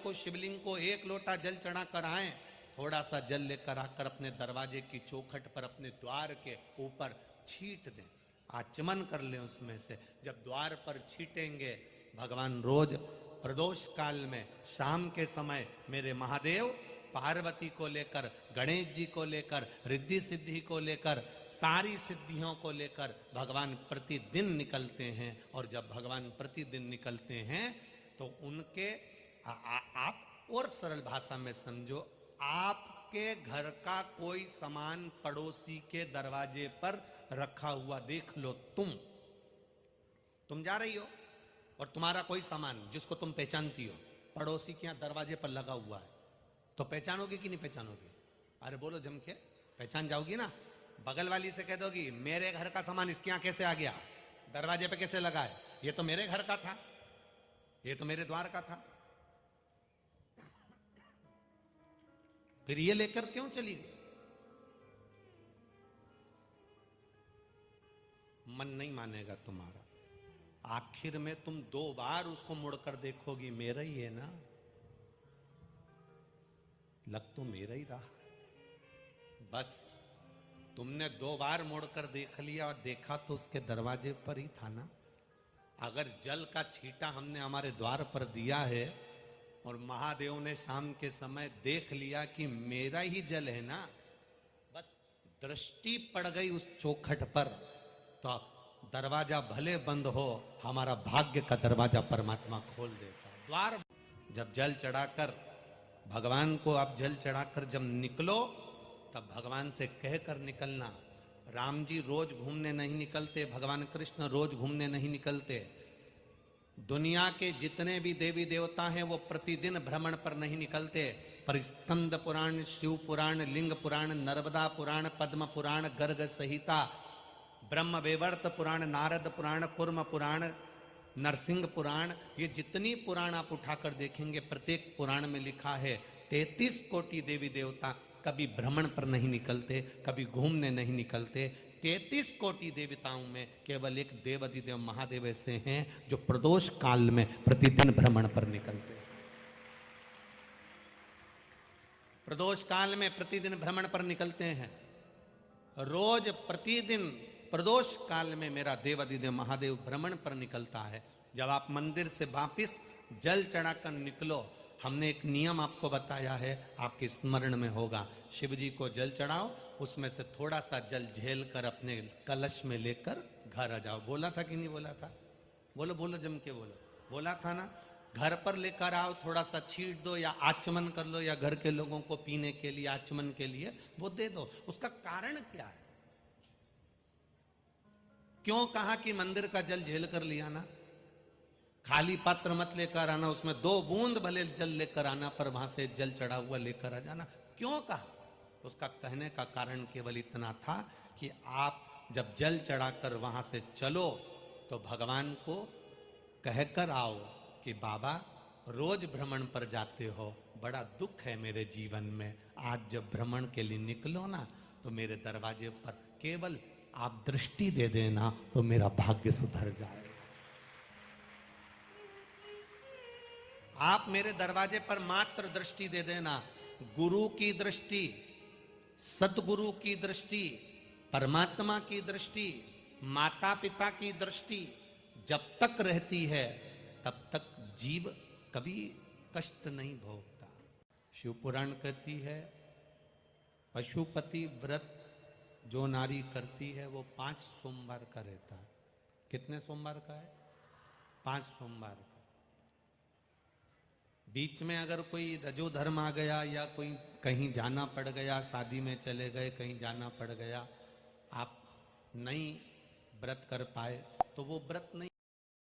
को शिवलिंग को एक लोटा जल चढ़ा कर आए, थोड़ा सा जल लेकर आकर अपने दरवाजे की चौखट पर अपने द्वार के ऊपर छीट दें, आचमन कर लें उसमें से। जब द्वार पर छीटेंगे, भगवान रोज प्रदोष काल में शाम के समय मेरे महादेव पार्वती को लेकर, गणेश जी को लेकर, रिद्धि सिद्धि को लेकर, सारी सिद्धियों को लेकर भगवान प्रतिदिन निकलते हैं। और जब भगवान प्रतिदिन निकलते हैं तो उनके आप और सरल भाषा में समझो, आपके घर का कोई सामान पड़ोसी के दरवाजे पर रखा हुआ देख लो, तुम जा रही हो और तुम्हारा कोई सामान जिसको तुम पहचानती हो पड़ोसी के यहां दरवाजे पर लगा हुआ है, तो पहचानोगे कि नहीं पहचानोगे? अरे बोलो जम के, पहचान जाओगी ना। बगल वाली से कह दोगी मेरे घर का सामान इसके यहां कैसे आ गया, दरवाजे पे कैसे लगा है, ये तो मेरे घर का था, ये तो मेरे द्वार का था, फिर ये लेकर क्यों चली गई? मन नहीं मानेगा तुम्हारा। आखिर में तुम 2 बार उसको मुड़कर देखोगी, मेरा ही है ना, लग तो मेरा ही रहा है। बस तुमने 2 बार मुड़कर देख लिया और देखा तो उसके दरवाजे पर ही था ना। अगर जल का छींटा हमने हमारे द्वार पर दिया है और महादेव ने शाम के समय देख लिया कि मेरा ही जल है ना, बस दृष्टि पड़ गई उस चौखट पर, तो दरवाजा भले बंद हो, हमारा भाग्य का दरवाजा परमात्मा खोल देता। द्वार जब जल चढ़ाकर भगवान को, आप जल चढ़ाकर जब निकलो तब भगवान से कहकर निकलना। राम जी रोज घूमने नहीं निकलते, भगवान कृष्ण रोज घूमने नहीं निकलते, दुनिया के जितने भी देवी देवता हैं वो प्रतिदिन भ्रमण पर नहीं निकलते। पर स्कंद पुराण, शिव पुराण, लिंग पुराण, नर्मदा पुराण, पद्म पुराण, गर्ग संहिता, ब्रह्म वेवर्त पुराण, नारद पुराण, कुर्म पुराण, नरसिंह पुराण, ये जितनी पुराण आप उठाकर देखेंगे प्रत्येक पुराण में लिखा है 33 कोटि देवी देवता कभी भ्रमण पर नहीं निकलते, कभी घूमने नहीं निकलते। 33 कोटि देवताओं में केवल एक देवाधिदेव महादेव ऐसे हैं जो प्रदोष काल में प्रतिदिन भ्रमण पर निकलते हैं। प्रदोष काल में प्रतिदिन भ्रमण पर निकलते हैं। रोज प्रतिदिन प्रदोष काल में मेरा देवाधिदेव महादेव भ्रमण पर निकलता है। जब आप मंदिर से वापिस जल चढ़ाकर निकलो, हमने एक नियम आपको बताया है, आपके स्मरण में होगा। शिव जी को जल चढ़ाओ, उसमें से थोड़ा सा जल झेल कर अपने कलश में लेकर घर आ जाओ। बोला था कि नहीं बोला था? बोलो बोलो जम के बोलो, बोला था ना। घर पर लेकर आओ, थोड़ा सा छीट दो या आचमन कर लो, या घर के लोगों को पीने के लिए, आचमन के लिए वो दे दो। उसका कारण क्या है? क्यों कहा कि मंदिर का जल झेल कर लिया ना? खाली पात्र मत लेकर आना, उसमें 2 बूंद भले जल लेकर आना, पर वहां से जल चढ़ा हुआ लेकर आ जाना। क्यों कहा? उसका कहने का कारण केवल इतना था कि आप जब जल चढ़ाकर वहां से चलो तो भगवान को कहकर आओ कि बाबा रोज भ्रमण पर जाते हो, बड़ा दुख है मेरे जीवन में, आज जब भ्रमण के लिए निकलो ना तो मेरे दरवाजे पर केवल आप दृष्टि दे देना तो मेरा भाग्य सुधर जाए। आप मेरे दरवाजे पर मात्र दृष्टि दे देना। गुरु की दृष्टि, सतगुरु की दृष्टि, परमात्मा की दृष्टि, माता पिता की दृष्टि जब तक रहती है तब तक जीव कभी कष्ट नहीं भोगता। शिव पुराण कहती है पशुपति व्रत जो नारी करती है वो 5 सोमवार का रहता है। कितने सोमवार का है? 5 सोमवार का। बीच में अगर कोई रजो धर्म आ गया या कोई कहीं जाना पड़ गया, शादी में चले गए, कहीं जाना पड़ गया, आप नहीं व्रत कर पाए तो वो व्रत नहीं